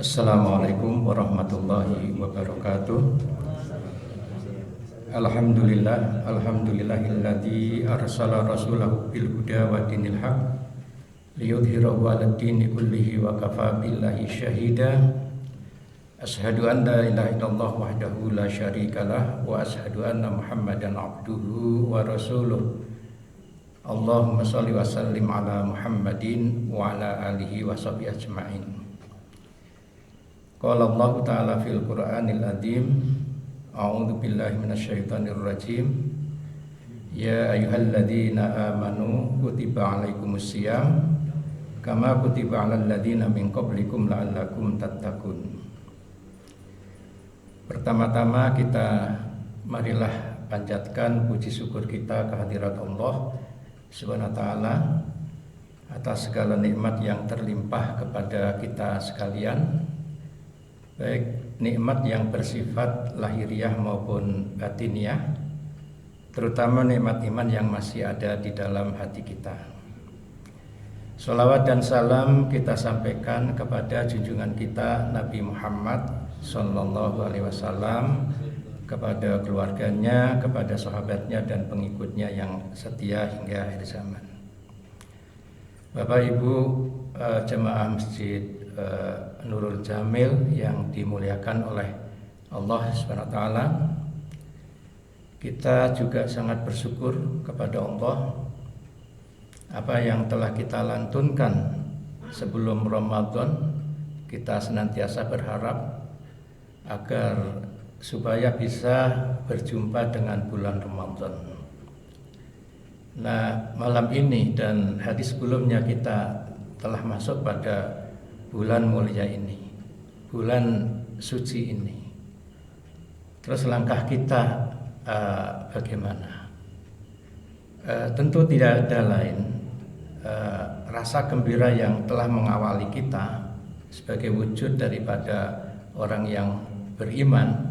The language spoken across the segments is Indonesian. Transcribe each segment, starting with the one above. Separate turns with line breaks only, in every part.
Assalamualaikum warahmatullahi wabarakatuh. Alhamdulillahilladzi arsala rasulahu bil huda wa dinil haq liyudhhirahu 'alad dini kullihi wa kafa billahi syahida. Asyhadu an la ilaha illallah wahdahu la syarikalah wa asyhadu anna Muhammadan abduhu wa rasuluh. Allahumma shalli wa sallim ala Muhammadin wa ala alihi wa sahbihi ajma'in. Qala Allah Ta'ala fil Qur'anil Azim, a'udzu billahi minasyaitonir rajim. Ya ayyuhalladzina amanu kutiba 'alaikumus syiyam kama kutiba 'alal ladzina min qablikum la'allakum tattaqun. Pertama-tama marilah panjatkan puji syukur kita kehadirat Allah Subhanahu wa taala atas segala nikmat yang terlimpah kepada kita sekalian, baik nikmat yang bersifat lahiriah maupun batiniah, terutama nikmat iman yang masih ada di dalam hati kita. Sholawat dan salam kita sampaikan kepada junjungan kita Nabi Muhammad Sallallahu Alaihi Wasallam, kepada keluarganya, kepada sahabatnya dan pengikutnya yang setia hingga akhir zaman. Bapak Ibu jemaah Masjid Nurul Jamil yang dimuliakan oleh Allah Subhanahu wa taala, kita juga sangat bersyukur kepada Allah apa yang telah kita lantunkan sebelum Ramadan. Kita senantiasa berharap agar supaya bisa berjumpa dengan bulan Ramadan. Nah, malam ini dan hari sebelumnya kita telah masuk pada bulan mulia ini, bulan suci ini. Terus langkah kita bagaimana? Tentu tidak ada lain rasa gembira yang telah mengawali kita sebagai wujud daripada orang yang beriman.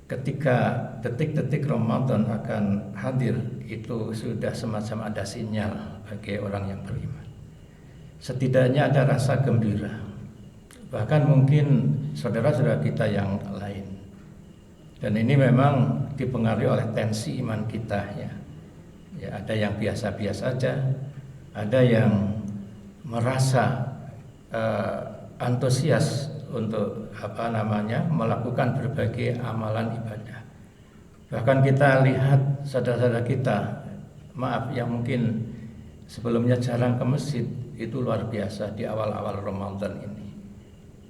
Ketika detik-detik Ramadan akan hadir, itu sudah semacam ada sinyal bagi orang yang beriman. Setidaknya ada rasa gembira. Bahkan mungkin saudara-saudara kita yang lain. Dan ini memang dipengaruhi oleh tensi iman kita ya. Ya, ada yang biasa-biasa saja, ada yang merasa antusias untuk melakukan berbagai amalan ibadah. Bahkan kita lihat saudara-saudara kita, yang mungkin sebelumnya jarang ke masjid, itu luar biasa di awal-awal Ramadan ini.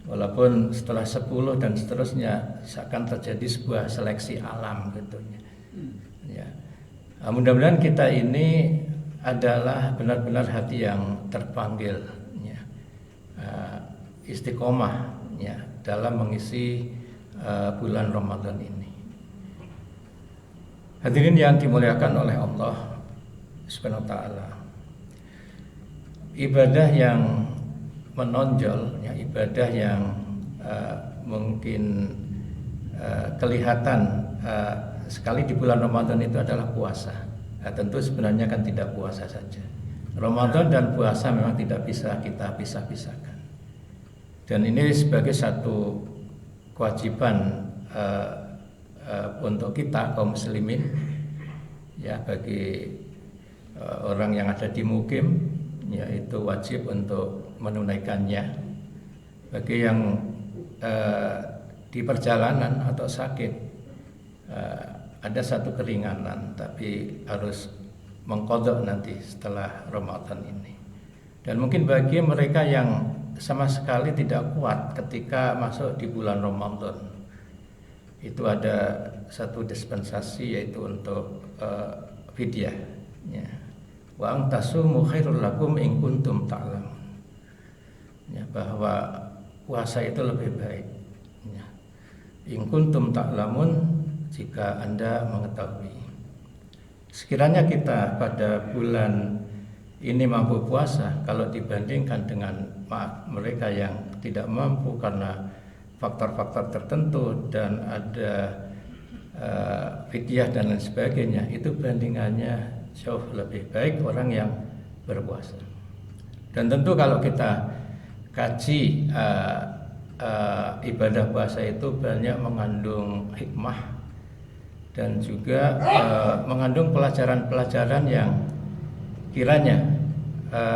Walaupun setelah 10 dan seterusnya seakan terjadi sebuah seleksi alam gitu ya. Mudah-mudahan kita ini adalah benar-benar hati yang terpanggil ya, istiqomah ya, dalam mengisi bulan Ramadan ini. Hadirin yang dimuliakan oleh Allah Subhanahu wa taala, ibadah yang menonjol ya, ibadah yang mungkin kelihatan sekali di bulan Ramadan itu adalah puasa. Tentu sebenarnya kan tidak puasa saja. Ramadan dan puasa memang tidak bisa kita pisah-pisahkan. Dan ini sebagai satu kewajiban untuk kita kaum muslimin ya, bagi orang yang ada di mukim, yaitu wajib untuk menunaikannya. Bagi yang di perjalanan atau sakit, ada satu keringanan, tapi harus mengqadha nanti setelah Ramadan ini. Dan mungkin bagi mereka yang sama sekali tidak kuat ketika masuk di bulan Ramadan, itu ada satu dispensasi, yaitu untuk fidyah ya. Wa antasumu khairul lakum in kuntum ta'lamun ya, bahwa puasa itu lebih baik ya. In kuntum ta'lamun, jika Anda mengetahui. Sekiranya kita pada bulan ini mampu puasa, kalau dibandingkan dengan mereka yang tidak mampu karena faktor-faktor tertentu dan ada fidyah dan lain sebagainya, itu bandingannya jauh lebih baik orang yang berpuasa. Dan tentu kalau kita kaji ibadah puasa itu banyak mengandung hikmah dan juga mengandung pelajaran-pelajaran yang kiranya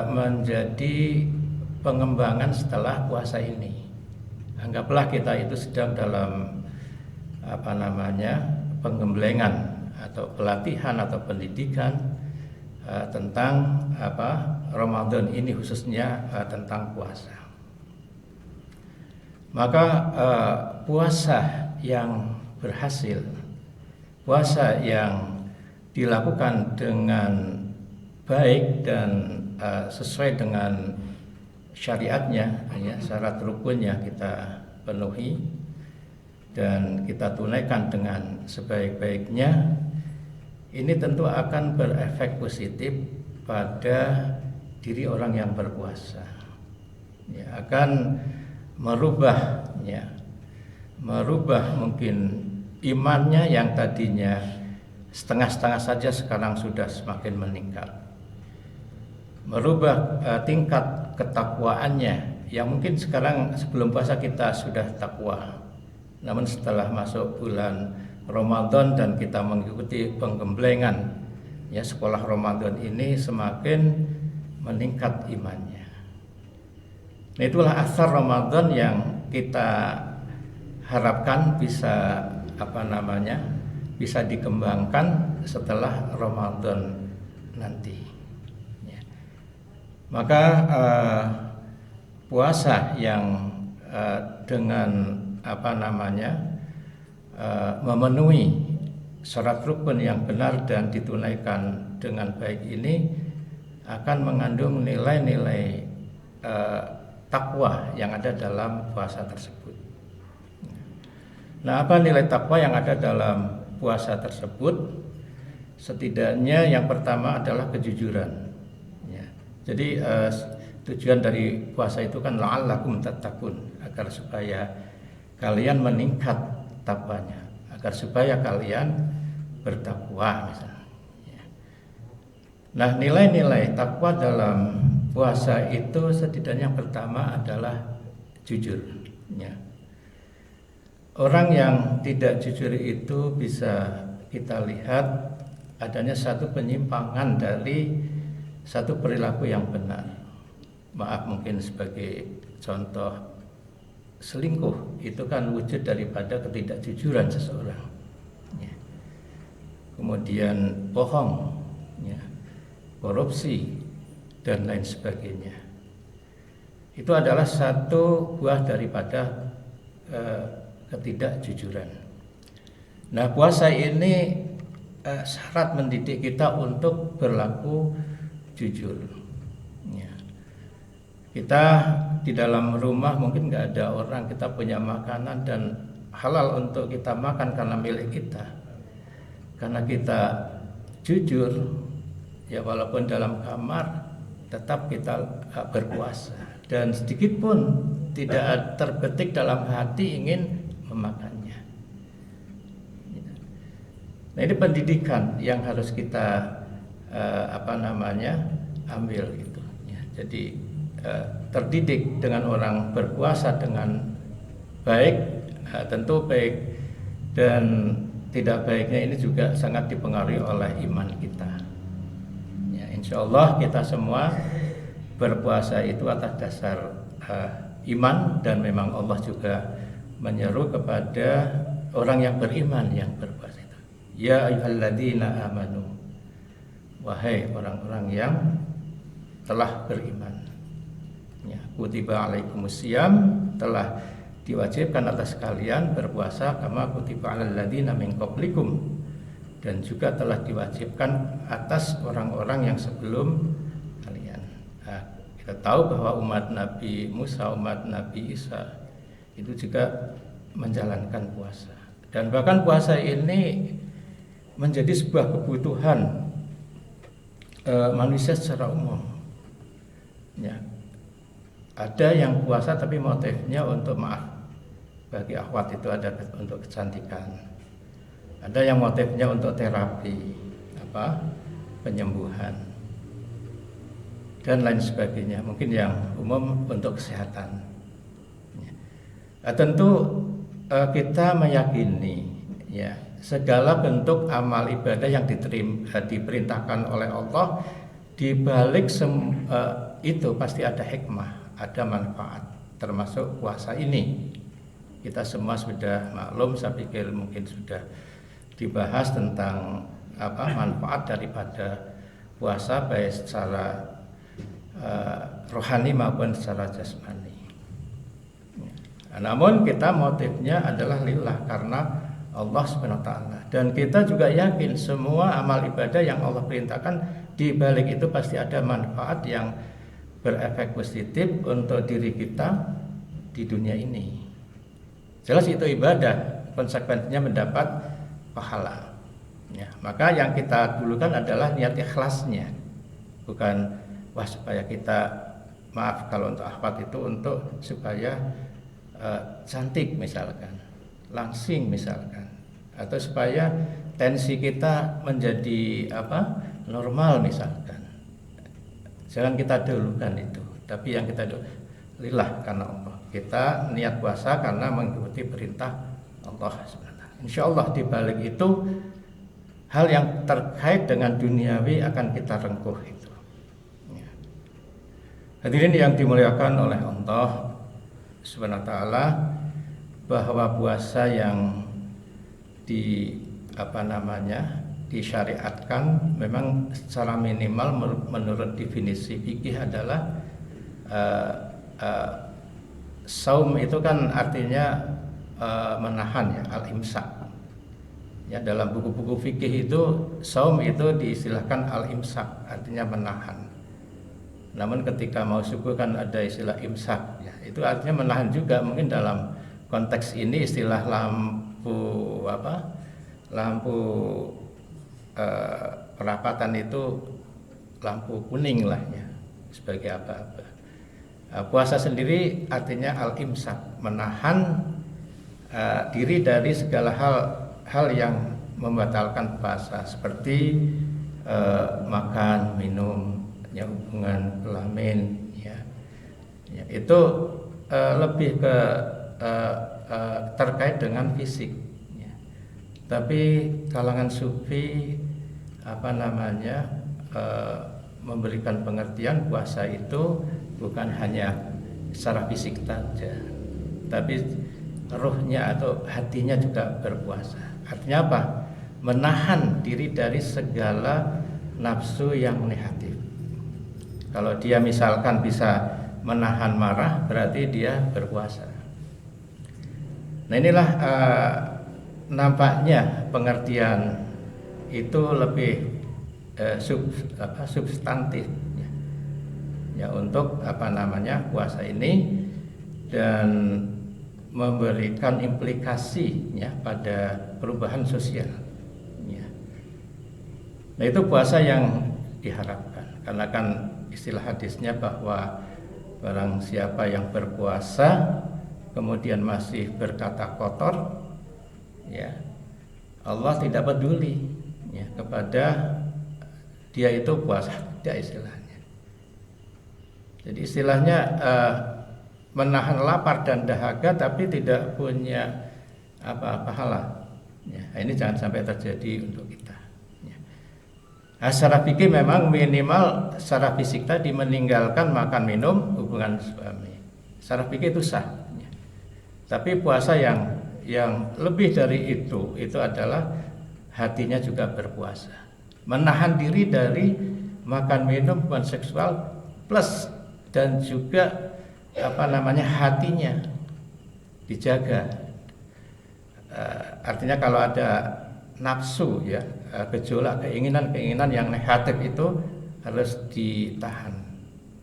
menjadi pengembangan setelah puasa ini. Anggaplah kita itu sedang dalam penggemblengan atau pelatihan atau pendidikan tentang Ramadan ini, khususnya tentang puasa. Maka puasa yang berhasil, puasa yang dilakukan dengan baik dan sesuai dengan syariatnya, ya, syarat rukunnya kita penuhi dan kita tunaikan dengan sebaik-baiknya, ini tentu akan berefek positif pada diri orang yang berpuasa, ya, akan merubah mungkin imannya yang tadinya setengah-setengah saja sekarang sudah semakin meningkat, merubah tingkat ketakwaannya yang mungkin sekarang sebelum puasa kita sudah takwa, namun setelah masuk bulan Ramadan dan kita mengikuti penggemblengan, ya, sekolah Ramadan ini semakin meningkat imannya. Nah, itulah asar Ramadan yang kita harapkan bisa bisa dikembangkan setelah Ramadan nanti. Ya. Maka puasa yang dengan memenuhi syarat rukun yang benar dan ditunaikan dengan baik ini akan mengandung nilai-nilai takwa yang ada dalam puasa tersebut. Nah, apa nilai takwa yang ada dalam puasa tersebut? Setidaknya yang pertama adalah kejujuran. Ya. Jadi tujuan dari puasa itu kan la'allakum tattaqun, agar supaya kalian meningkat takwanya, agar supaya kalian bertakwa misalnya. Ya. Nah, nilai-nilai takwa dalam puasa itu setidaknya yang pertama adalah jujur. Ya. Orang yang tidak jujur itu bisa kita lihat adanya satu penyimpangan dari satu perilaku yang benar. Maaf, mungkin sebagai contoh, selingkuh itu kan wujud daripada ketidakjujuran seseorang. Ya. Kemudian bohong, ya, korupsi dan lain sebagainya. Itu adalah satu buah daripada ketidakjujuran. Nah, puasa ini syarat mendidik kita untuk berlaku jujur. Ya. Kita di dalam rumah mungkin nggak ada orang, kita punya makanan dan halal untuk kita makan karena milik kita. Karena kita jujur, ya, walaupun dalam kamar tetap kita berpuasa dan sedikit pun tidak terbetik dalam hati ingin memakannya. Nah, ini pendidikan yang harus kita ambil gitu. Ya, jadi terdidik dengan orang berpuasa dengan baik, tentu baik, dan tidak baiknya ini juga sangat dipengaruhi oleh iman kita. Ya, insya Allah kita semua berpuasa itu atas dasar iman, dan memang Allah juga menyeru kepada orang yang beriman yang berpuasa itu. Ya ayyuhalladzina amanu, wahai orang-orang yang telah beriman. Ya, kutiba alaikumusiyam, telah diwajibkan atas kalian berpuasa kama kutiba alal ladzina min qablikum, dan juga telah diwajibkan atas orang-orang yang sebelum kalian. Nah, kita tahu bahwa umat Nabi Musa, umat Nabi Isa itu juga menjalankan puasa, dan bahkan puasa ini menjadi sebuah kebutuhan manusia secara umum. Ya, ada yang puasa tapi motifnya untuk bagi akhwat itu ada untuk kecantikan, ada yang motifnya untuk terapi, penyembuhan dan lain sebagainya, mungkin yang umum untuk kesehatan. Tentu kita meyakini ya segala bentuk amal ibadah yang diperintahkan oleh Allah, di balik itu pasti ada hikmah, ada manfaat, termasuk puasa ini. Kita semua sudah maklum, saya pikir mungkin sudah dibahas tentang manfaat daripada puasa baik secara rohani maupun secara jasmani. Namun kita motifnya adalah lillah, karena Allah SWT. Dan kita juga yakin semua amal ibadah yang Allah perintahkan, di balik itu pasti ada manfaat yang berefek positif untuk diri kita di dunia ini. Jelas itu ibadah, konsekuensinya mendapat pahala. Ya, maka yang kita dulukan adalah niat ikhlasnya, bukan supaya kita, maaf kalau untuk akhwat itu untuk supaya cantik misalkan, langsing misalkan, atau supaya tensi kita menjadi normal misalkan. Jangan kita dulukan itu, tapi yang kita lillah karena Allah. Kita niat puasa karena mengikuti perintah Allah sebenarnya. Insya Allah di balik itu hal yang terkait dengan duniawi akan kita rengkuh itu. Ya. Hadirin yang dimuliakan oleh Allah Subhanahu wa taala, bahwa puasa yang disyariatkan memang secara minimal menurut definisi fikih adalah saum itu kan artinya menahan ya, al-imsak. Ya, dalam buku-buku fikih itu saum itu diistilahkan al-imsak, artinya menahan. Namun ketika mau subuh kan ada istilah imsak ya, itu artinya menahan juga. Mungkin dalam konteks ini istilah lampu perapatan itu lampu kuning lah ya, sebagai apa-apa. Puasa sendiri artinya al-imsak, menahan diri dari segala hal yang membatalkan puasa, seperti makan, minum, ya, hubungan kelamin ya. Ya, itu lebih ke terkait dengan fisik ya. Tapi kalangan sufi memberikan pengertian puasa itu bukan hanya secara fisik saja, tapi rohnya atau hatinya juga berpuasa. Artinya apa? Menahan diri dari segala nafsu yang negatif. Kalau dia misalkan bisa menahan marah, berarti dia berpuasa. Nah inilah nampaknya pengertian itu lebih substantif ya untuk puasa ini, dan memberikan implikasi ya pada perubahan sosial ya. Nah itu puasa yang diharapkan, karena kan istilah hadisnya bahwa barang siapa yang berpuasa kemudian masih berkata kotor ya, Allah tidak peduli ya kepada dia itu puasa tidak istilahnya. Jadi istilahnya menahan lapar dan dahaga tapi tidak punya pahala. Ya, ini jangan sampai terjadi untuk kita. Ya. Nah, secara fikih memang minimal secara fisik tadi meninggalkan makan minum hubungan suami. Secara fikih itu sah. Ya. Tapi puasa yang lebih dari itu adalah hatinya juga berpuasa. Menahan diri dari makan minum hubungan seksual plus dan juga hatinya dijaga. Artinya kalau ada nafsu ya, gejolak keinginan yang negatif itu harus ditahan,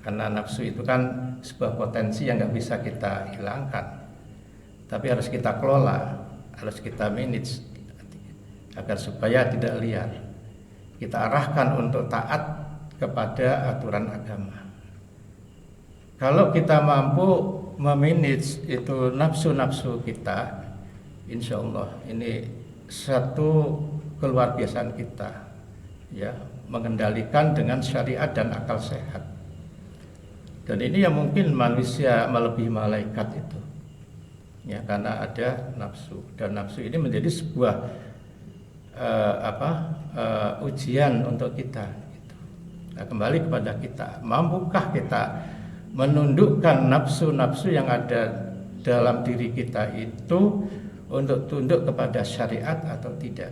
karena nafsu itu kan sebuah potensi yang nggak bisa kita hilangkan, tapi harus kita kelola, harus kita manage agar supaya tidak liar. Kita arahkan untuk taat kepada aturan agama. Kalau kita mampu memanage itu nafsu-nafsu kita, insya Allah ini satu keluar biasaan kita ya, mengendalikan dengan syariat dan akal sehat. Dan ini yang mungkin manusia melebihi malaikat itu. ya, karena ada nafsu, dan nafsu ini menjadi sebuah ujian untuk kita. Nah, kembali kepada kita, mampukah kita menundukkan nafsu-nafsu yang ada dalam diri kita itu untuk tunduk kepada syariat atau tidak.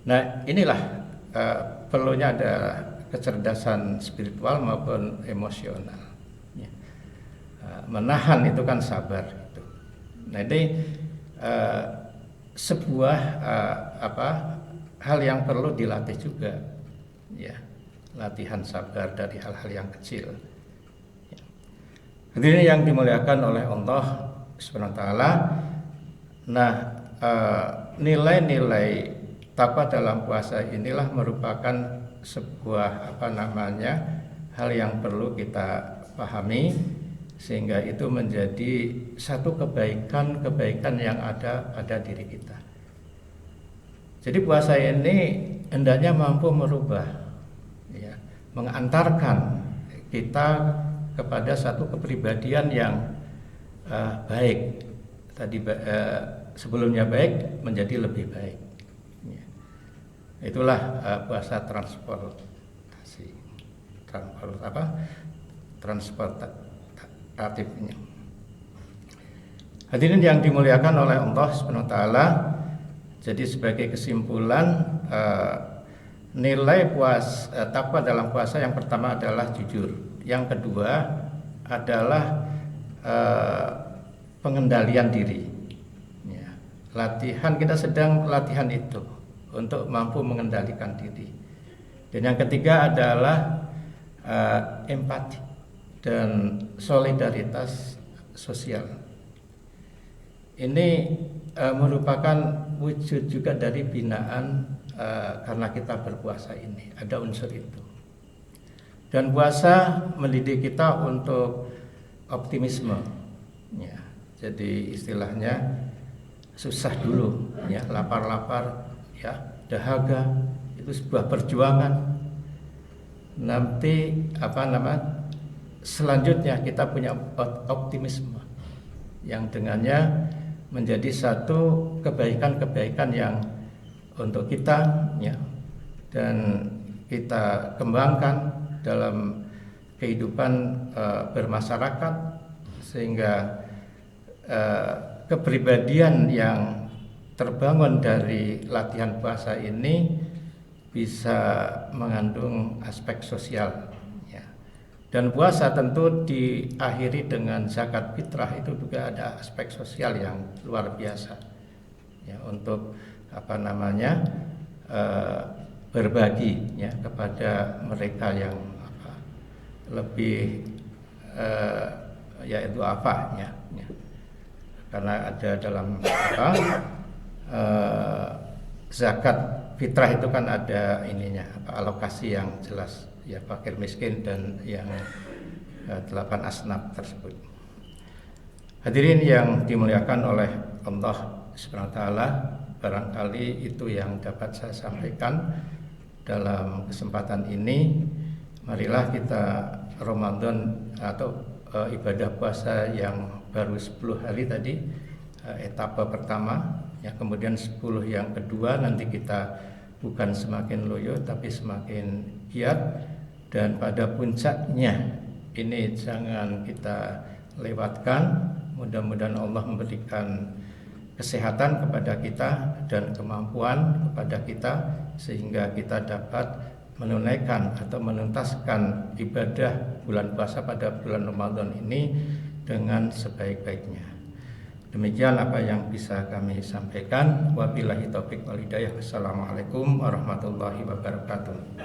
Nah, inilah perlunya ada kecerdasan spiritual maupun emosional. Menahan itu kan sabar. Nah, ini sebuah hal yang perlu dilatih juga, ya, latihan sabar dari hal-hal yang kecil. Ini yang dimuliakan oleh Allah Subhanahu wa taala. Nah, nilai-nilai takwa dalam puasa inilah merupakan sebuah hal yang perlu kita pahami, sehingga itu menjadi satu kebaikan yang ada pada diri kita. Jadi puasa ini hendaknya mampu merubah, ya, mengantarkan kita kepada satu kepribadian yang baik. Tadi sebelumnya baik menjadi lebih baik. Ya. Itulah puasa transportatifnya. Hadirin yang dimuliakan oleh Allah Subhanahu wa taala, jadi sebagai kesimpulan, nilai takwa dalam puasa yang pertama adalah jujur, yang kedua adalah pengendalian diri. Ya, latihan, kita sedang latihan itu untuk mampu mengendalikan diri. Dan yang ketiga adalah empati dan solidaritas sosial. Ini merupakan wujud juga dari binaan karena kita berpuasa ini, ada unsur itu. Dan puasa mendidik kita untuk optimisme, ya. Jadi istilahnya susah dulu, ya, lapar-lapar, ya, dahaga, itu sebuah perjuangan. Nanti selanjutnya kita punya optimisme yang dengannya menjadi satu kebaikan-kebaikan yang untuk kita, ya, dan kita kembangkan dalam kehidupan bermasyarakat, sehingga kepribadian yang terbangun dari latihan puasa ini bisa mengandung aspek sosial, ya. Dan puasa tentu diakhiri dengan zakat fitrah, itu juga ada aspek sosial yang luar biasa, ya, untuk berbagi, ya, kepada mereka yang lebih yaitu ya. Karena ada dalam zakat fitrah itu kan ada alokasi yang jelas, ya, fakir miskin dan yang 8 asnaf tersebut. Hadirin yang dimuliakan oleh Allah Subhanahu wa taala, barangkali itu yang dapat saya sampaikan dalam kesempatan ini. Marilah kita Ramadan atau ibadah puasa yang baru 10 hari tadi, etapa pertama, ya, kemudian 10 yang kedua, nanti kita bukan semakin loyo tapi semakin giat, dan pada puncaknya ini jangan kita lewatkan. Mudah-mudahan Allah memberikan kesehatan kepada kita dan kemampuan kepada kita, sehingga kita dapat menunaikan atau menuntaskan ibadah bulan puasa pada bulan Ramadan ini dengan sebaik-baiknya. Demikian apa yang bisa kami sampaikan. Wabillahi taufik wal hidayah. Wassalamualaikum warahmatullahi wabarakatuh.